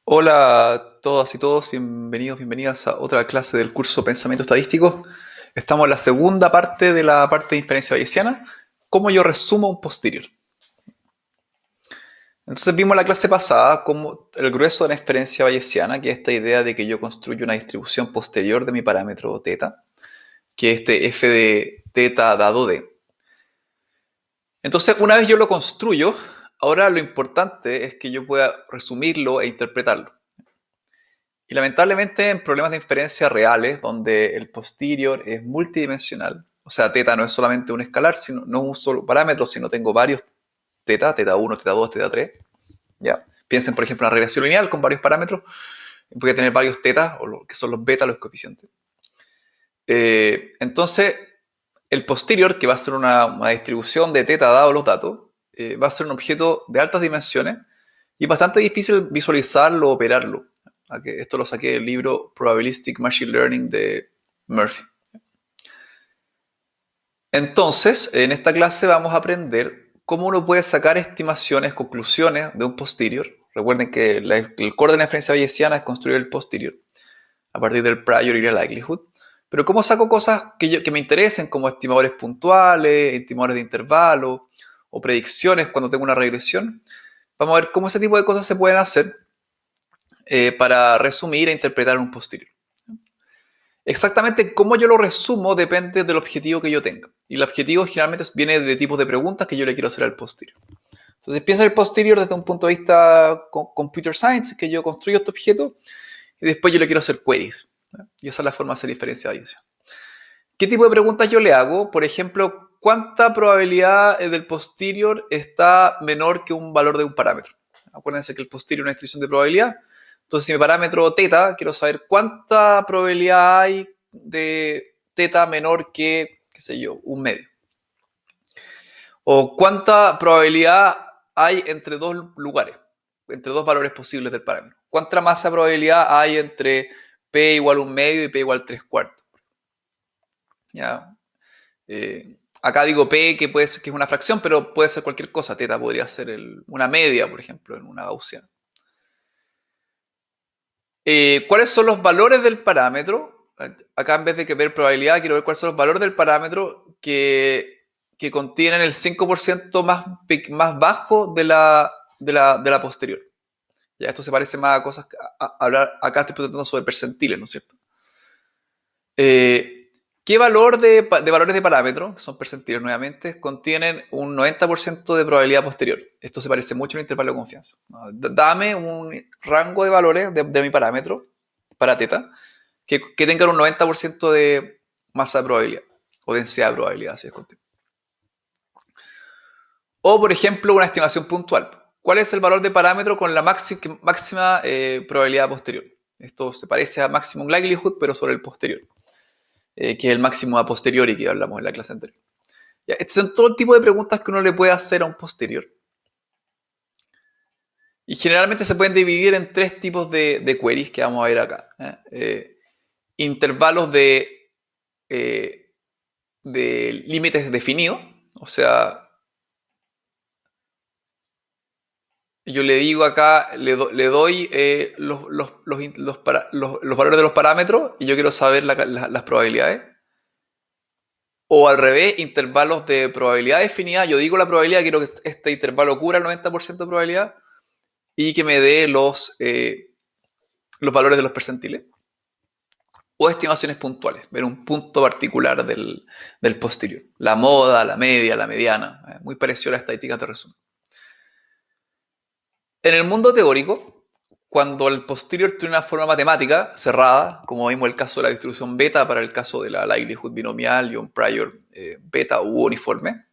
Hola a todas y todos, bienvenidos, bienvenidas a otra clase del curso Pensamiento Estadístico. Estamos en la segunda parte de la parte de inferencia bayesiana, cómo yo resumo un posterior. Entonces vimos la clase pasada como el grueso de la inferencia bayesiana, que es esta idea de que yo construyo una distribución posterior de mi parámetro θ, que es este f de θ dado d. Entonces una vez yo lo construyo, ahora lo importante es que yo pueda resumirlo e interpretarlo. Y lamentablemente en problemas de inferencia reales, donde el posterior es multidimensional, o sea, θ no es solamente un escalar, sino, no un solo parámetro, sino tengo varios θ, θ1, θ2, θ3. ¿Ya? Piensen, por ejemplo, en una regresión lineal con varios parámetros. Voy a tener varios θ, o que son los beta, los coeficientes. Entonces, el posterior, que va a ser una distribución de θ dados los datos, va a ser un objeto de altas dimensiones y bastante difícil visualizarlo o operarlo. Esto lo saqué del libro Probabilistic Machine Learning de Murphy. Entonces, en esta clase vamos a aprender cómo uno puede sacar estimaciones, conclusiones de un posterior. Recuerden que el core de la inferencia bayesiana es construir el posterior a partir del prior y la likelihood. Pero cómo saco cosas que me interesen, como estimadores puntuales, estimadores de intervalo o predicciones cuando tengo una regresión. Vamos a ver cómo ese tipo de cosas se pueden hacer para resumir e interpretar un posterior. Exactamente cómo yo lo resumo depende del objetivo que yo tenga. Y el objetivo generalmente viene de tipos de preguntas que yo le quiero hacer al posterior. Entonces piensa el posterior desde un punto de vista computer science, que yo construyo este objeto y después yo le quiero hacer queries. Y esa es la forma de hacer inferencia bayesiana. ¿Qué tipo de preguntas yo le hago? Por ejemplo, ¿cuánta probabilidad del posterior está menor que un valor de un parámetro? Acuérdense que el posterior es una descripción de probabilidad. Entonces, si mi parámetro θ, quiero saber cuánta probabilidad hay de θ menor que, qué sé yo, un medio. O cuánta probabilidad hay entre dos lugares, entre dos valores posibles del parámetro. ¿Cuánta masa de probabilidad hay entre p igual a un medio y p igual a 3/4? ¿Ya? Acá digo P, que puede ser que es una fracción, pero puede ser cualquier cosa. Θ podría ser una media, por ejemplo, en una gaussiana. ¿Cuáles son los valores del parámetro? Acá en vez de que ver probabilidad, quiero ver cuáles son los valores del parámetro que contienen el 5% más bajo de la posterior. Ya, esto se parece más a cosas acá estoy preguntando sobre percentiles, ¿no es cierto? ¿Qué valor de valores de parámetro, que son percentiles nuevamente, contienen un 90% de probabilidad posterior? Esto se parece mucho al intervalo de confianza. Dame un rango de valores de mi parámetro para θ que tengan un 90% de masa de probabilidad o densidad de probabilidad, así es contigo. O, por ejemplo, una estimación puntual. ¿Cuál es el valor de parámetro con la máxima probabilidad posterior? Esto se parece a maximum likelihood, pero sobre el posterior. Que es el máximo a posteriori que hablamos en la clase anterior. Ya, estos son todo el tipo de preguntas que uno le puede hacer a un posterior. Y generalmente se pueden dividir en tres tipos de queries que vamos a ver acá. Intervalos de límites definidos, o sea, yo le digo acá, le doy los valores de los parámetros y yo quiero saber las probabilidades. O al revés, intervalos de probabilidad definida. Yo digo la probabilidad, quiero que este intervalo cubra el 90% de probabilidad y que me dé los valores de los percentiles. O estimaciones puntuales, ver un punto particular del posterior. La moda, la media, la mediana. Muy parecido a las estadísticas de resumen. En el mundo teórico, cuando el posterior tiene una forma matemática cerrada, como vimos el caso de la distribución beta para el caso de la likelihood binomial y un prior beta u uniforme,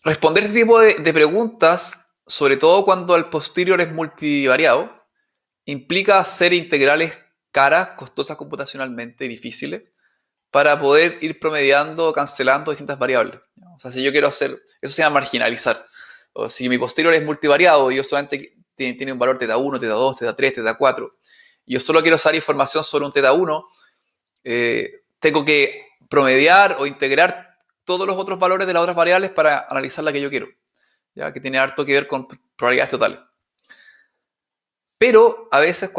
responder este tipo de preguntas, sobre todo cuando el posterior es multivariado, implica hacer integrales caras, costosas computacionalmente y difíciles, para poder ir promediando o cancelando distintas variables. O sea, si yo quiero hacer, eso se llama marginalizar. O si mi posterior es multivariado y yo solamente tiene un valor θ1, θ2, θ3, θ4, y yo solo quiero saber información sobre un θ1, tengo que promediar o integrar todos los otros valores de las otras variables para analizar la que yo quiero, ya que tiene harto que ver con probabilidades totales. Pero a veces,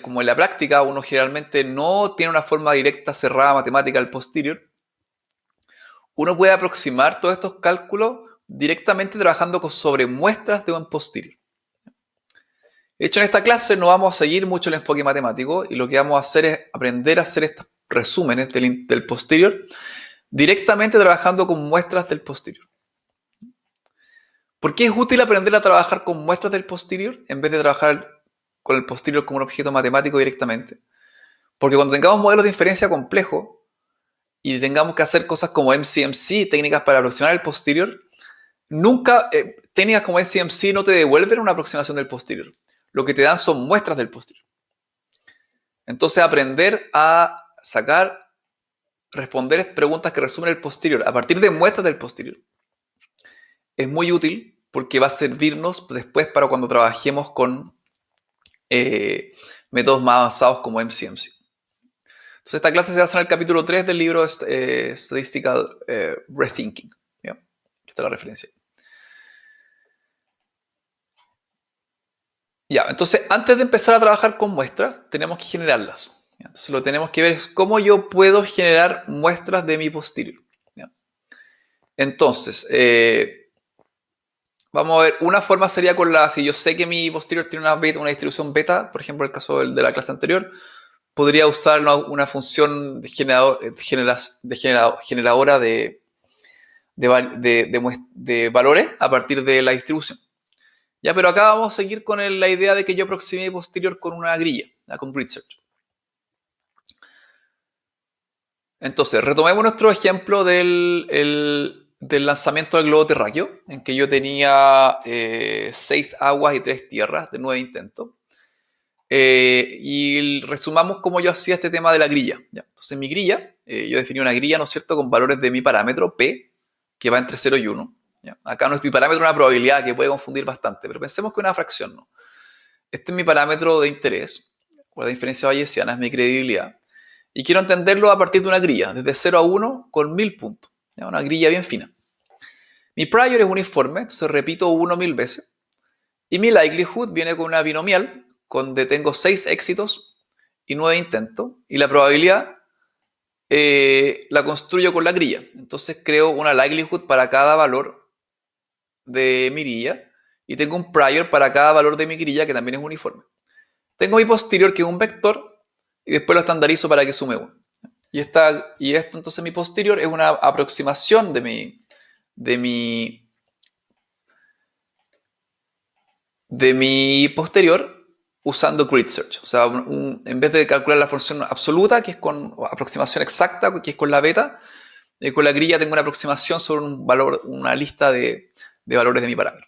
como en la práctica, uno generalmente no tiene una forma directa, cerrada, matemática del posterior, uno puede aproximar todos estos cálculos directamente trabajando sobre muestras de un posterior. De hecho, en esta clase no vamos a seguir mucho el enfoque matemático y lo que vamos a hacer es aprender a hacer estos resúmenes del posterior directamente trabajando con muestras del posterior. ¿Por qué es útil aprender a trabajar con muestras del posterior en vez de trabajar con el posterior como un objeto matemático directamente? Porque cuando tengamos modelos de inferencia complejos y tengamos que hacer cosas como MCMC, técnicas para aproximar el posterior, nunca, técnicas como MCMC no te devuelven una aproximación del posterior. Lo que te dan son muestras del posterior. Entonces, aprender a responder preguntas que resumen el posterior a partir de muestras del posterior es muy útil porque va a servirnos después para cuando trabajemos con métodos más avanzados como MCMC. Entonces, esta clase se basa en el capítulo 3 del libro Statistical Rethinking. ¿Ya? Aquí está la referencia. Ya, entonces, antes de empezar a trabajar con muestras, tenemos que generarlas. ¿Ya? Entonces, lo que tenemos que ver es cómo yo puedo generar muestras de mi posterior. ¿Ya? Entonces, vamos a ver, una forma sería si yo sé que mi posterior tiene una distribución beta, por ejemplo, el caso de la clase anterior, podría usar una función generadora de valores a partir de la distribución. Ya, pero acá vamos a seguir con la idea de que yo aproxime mi posterior con una grilla, con grid search. Entonces, retomemos nuestro ejemplo del lanzamiento del globo terráqueo, en que yo tenía 6 aguas y 3 tierras de 9 intentos. Y resumamos cómo yo hacía este tema de la grilla. ¿Ya? Entonces, mi grilla, yo definí una grilla, ¿no es cierto?, con valores de mi parámetro P, que va entre 0 y 1. ¿Ya? Acá no es mi parámetro, una probabilidad que puede confundir bastante, pero pensemos que es una fracción, ¿no? Este es mi parámetro de interés, o la diferencia bayesiana, es mi credibilidad. Y quiero entenderlo a partir de una grilla, desde 0 a 1 con 1000 puntos. ¿Ya? Una grilla bien fina. Mi prior es uniforme, entonces repito 1 1000 veces. Y mi likelihood viene con una binomial, donde tengo 6 éxitos y 9 intentos. Y la probabilidad la construyo con la grilla. Entonces creo una likelihood para cada valor de mi grilla. Y tengo un prior para cada valor de mi grilla, que también es uniforme. Tengo mi posterior, que es un vector, y después lo estandarizo para que sume 1. Y esto, entonces, mi posterior es una aproximación de mi posterior usando grid search. O sea, en vez de calcular la función absoluta, que es o aproximación exacta, que es con la beta, con la grilla tengo una aproximación sobre un valor, una lista de valores de mi parámetro.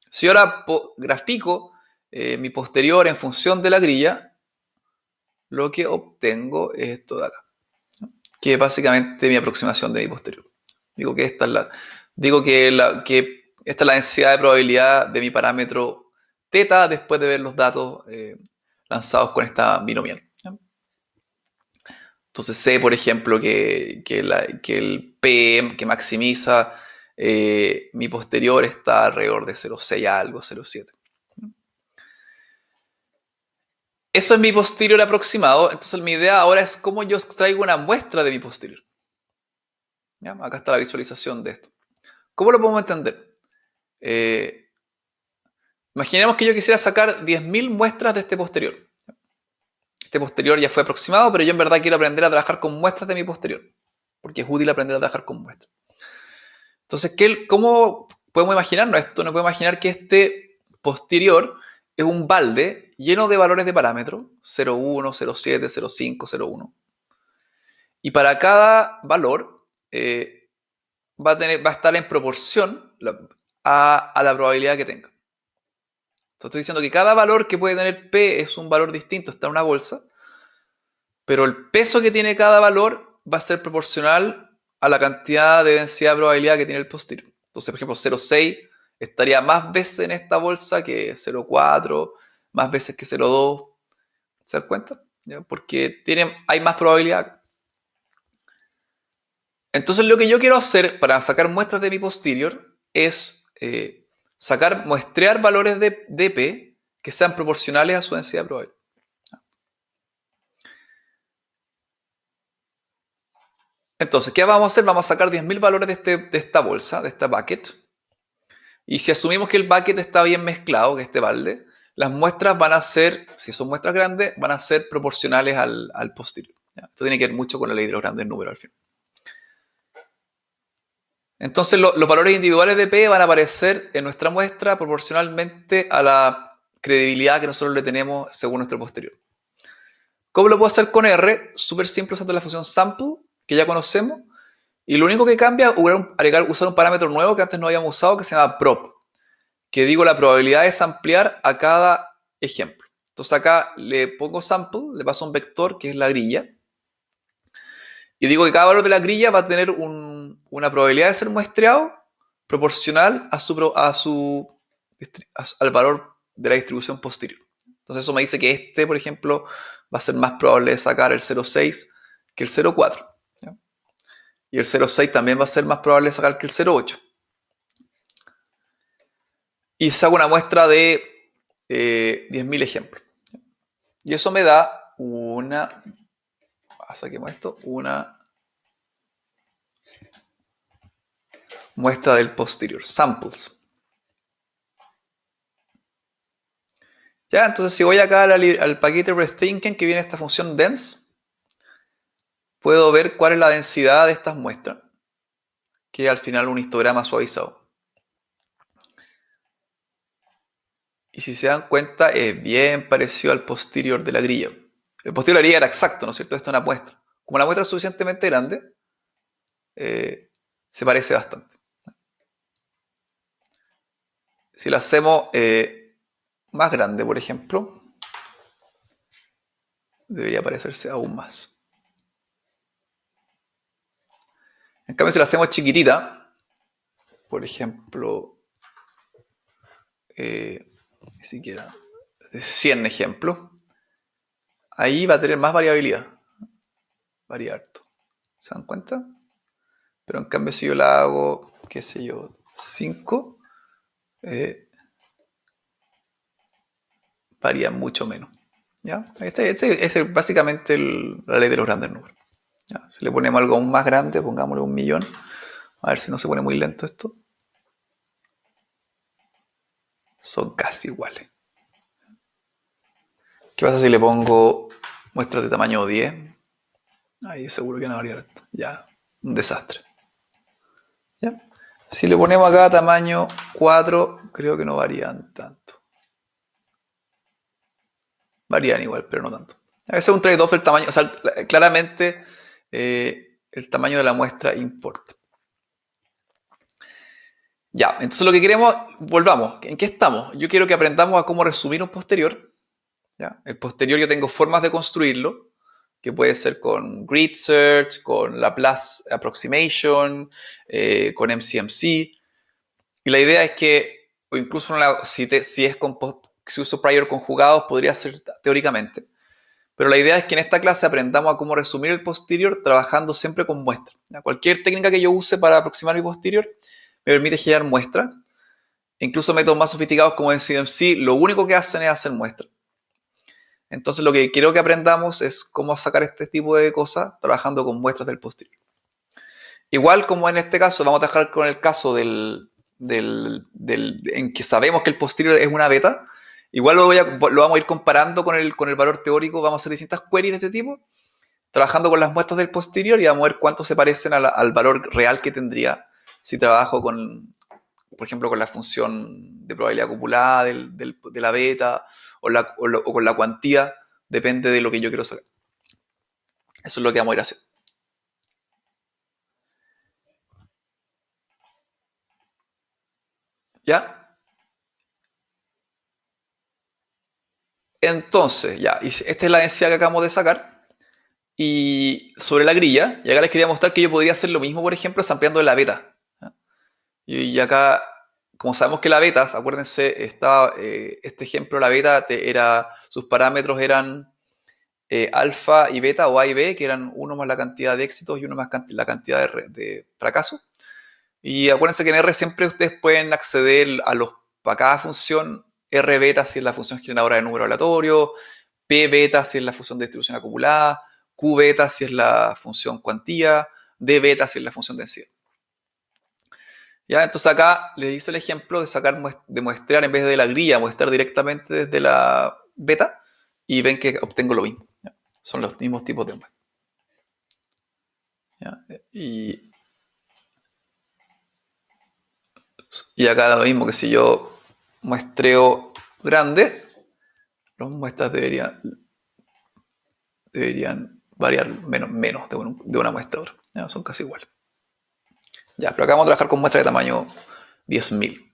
Si yo ahora grafico mi posterior en función de la grilla, lo que obtengo es esto de acá, ¿no? Que es básicamente mi aproximación de mi posterior. Digo que esta es la densidad de probabilidad de mi parámetro θ después de ver los datos lanzados con esta binomial. Entonces sé, por ejemplo, que el PM que maximiza mi posterior está alrededor de 0,6 algo, 0,7. Eso es mi posterior aproximado. Entonces mi idea ahora es cómo yo extraigo una muestra de mi posterior. ¿Ya? Acá está la visualización de esto. ¿Cómo lo podemos entender? Imaginemos que yo quisiera sacar 10.000 muestras de este posterior. Este posterior ya fue aproximado, pero yo en verdad quiero aprender a trabajar con muestras de mi posterior. Porque es útil aprender a trabajar con muestras. Entonces, ¿cómo podemos imaginarnos esto? Nos podemos imaginar que este posterior es un balde lleno de valores de parámetros, 0,1, 0,7, 0,5, 0,1. Y para cada valor va a estar en proporción a la probabilidad que tenga. Entonces estoy diciendo que cada valor que puede tener P es un valor distinto, está en una bolsa, pero el peso que tiene cada valor va a ser proporcional a la cantidad de densidad de probabilidad que tiene el posterior. Entonces, por ejemplo, 0,6 estaría más veces en esta bolsa que 0,4, más veces que 0,2. ¿Se dan cuenta? ¿Ya? Porque hay más probabilidad. Entonces, lo que yo quiero hacer para sacar muestras de mi posterior es muestrear valores de P que sean proporcionales a su densidad probable. Entonces, ¿qué vamos a hacer? Vamos a sacar 10.000 valores de esta bolsa, de esta bucket. Y si asumimos que el bucket está bien mezclado, que este balde, las muestras van a ser, si son muestras grandes, van a ser proporcionales al posterior. ¿Ya? Esto tiene que ver mucho con la ley de los grandes números al final. Entonces los valores individuales de P van a aparecer en nuestra muestra proporcionalmente a la credibilidad que nosotros le tenemos según nuestro posterior. ¿Cómo lo puedo hacer con R? Súper simple usando la función sample, que ya conocemos. Y lo único que cambia es usar un parámetro nuevo que antes no habíamos usado, que se llama prop, que digo la probabilidad de samplear a cada ejemplo. Entonces acá le pongo sample, le paso un vector que es la grilla, y digo que cada valor de la grilla va a tener una probabilidad de ser muestreado proporcional al valor de la distribución posterior. Entonces eso me dice que este, por ejemplo, va a ser más probable de sacar el 0,6 que el 0,4. ¿Ya? Y el 0,6 también va a ser más probable de sacar que el 0,8. Y saco una muestra de 10.000 ejemplos. Y eso me da saquemos esto, una muestra del posterior, samples. Ya, entonces si voy acá al paquete rethinking que viene esta función dense, puedo ver cuál es la densidad de estas muestras, que es al final un histograma suavizado. Y si se dan cuenta, es bien parecido al posterior de la grilla. El posterior de la grilla era exacto, ¿no es cierto? Esto es una muestra. Como la muestra es suficientemente grande, se parece bastante. Si la hacemos más grande, por ejemplo, debería parecerse aún más. En cambio, si la hacemos chiquitita, por ejemplo, ni siquiera 100 ejemplos, ahí va a tener más variabilidad. Varía harto. ¿Se dan cuenta? Pero en cambio, si yo la hago, qué sé yo, 5, varía mucho menos. ¿Ya? Este es básicamente la ley de los grandes números. ¿Ya? Si le ponemos algo aún más grande, pongámosle 1.000.000. A ver si no se pone muy lento esto. Son casi iguales. ¿Qué pasa si le pongo muestras de tamaño 10? Ahí seguro que no varía esto. Ya, un desastre. ¿Ya? Si le ponemos acá tamaño 4, creo que no varían tanto. Varían igual, pero no tanto. A veces es un trade-off del tamaño. O sea, claramente el tamaño de la muestra importa. Ya, entonces lo que queremos, volvamos. ¿En qué estamos? Yo quiero que aprendamos a cómo resumir un posterior. ¿Ya? El posterior yo tengo formas de construirlo, que puede ser con grid search, con Laplace approximation, con MCMC. Y la idea es que, o incluso si uso prior conjugados, podría ser teóricamente. Pero la idea es que en esta clase aprendamos a cómo resumir el posterior trabajando siempre con muestras. Cualquier técnica que yo use para aproximar mi posterior me permite generar muestras. Incluso métodos más sofisticados como MCMC, lo único que hacen es hacer muestras. Entonces lo que quiero que aprendamos es cómo sacar este tipo de cosas trabajando con muestras del posterior. Igual como en este caso, vamos a trabajar con el caso en que sabemos que el posterior es una beta. Igual lo vamos a ir comparando con el valor teórico. Vamos a hacer distintas queries de este tipo, trabajando con las muestras del posterior y vamos a ver cuánto se parecen al valor real que tendría si trabajo por ejemplo, con la función de probabilidad acumulada de la beta o con la cuantía, depende de lo que yo quiero sacar. Eso es lo que vamos a ir haciendo. ¿Ya? Entonces, ya, esta es la densidad que acabamos de sacar. Y sobre la grilla, y acá les quería mostrar que yo podría hacer lo mismo, por ejemplo, ampliando la beta. ¿Ya? Y acá, como sabemos que la beta, acuérdense, este ejemplo, la beta sus parámetros eran alfa y beta, o A y B, que eran uno más la cantidad de éxitos y uno más la cantidad de fracasos. Y acuérdense que en R siempre ustedes pueden acceder a cada función R beta si es la función generadora de número aleatorio, P beta si es la función de distribución acumulada, Q beta si es la función cuantía, D beta si es la función densidad. ¿Ya? Entonces acá les hice el ejemplo de de muestrear en vez de la grilla, muestrear directamente desde la beta y ven que obtengo lo mismo. ¿Ya? Son los mismos tipos de muestras. ¿Ya? Y acá lo mismo que si yo muestreo grande, las muestras deberían variar menos de una muestra a otra. ¿Ya? Son casi iguales. Ya, pero acá vamos a trabajar con muestras de tamaño 10.000.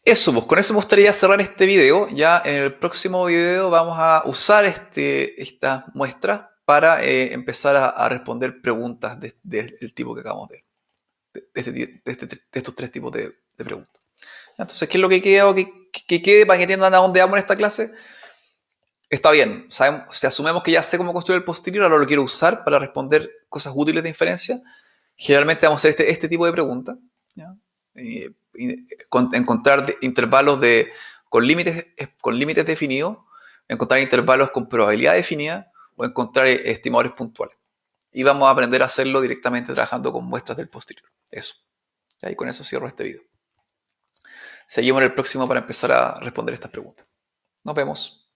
Eso, pues con eso me gustaría cerrar este video. Ya en el próximo video vamos a usar estas muestras para empezar a responder preguntas del tipo que acabamos de ver. De estos tres tipos de preguntas. Entonces, ¿qué es lo que queda o que quede para que entiendan a dónde vamos en esta clase? Está bien, sabemos, si asumimos que ya sé cómo construir el posterior, ahora lo quiero usar para responder cosas útiles de inferencia. Generalmente vamos a hacer este tipo de preguntas. ¿Ya? Encontrar intervalos con límites definidos, encontrar intervalos con probabilidad definida o encontrar estimadores puntuales. Y vamos a aprender a hacerlo directamente trabajando con muestras del posterior. Eso. ¿Ya? Y con eso cierro este video. Seguimos en el próximo para empezar a responder estas preguntas. Nos vemos.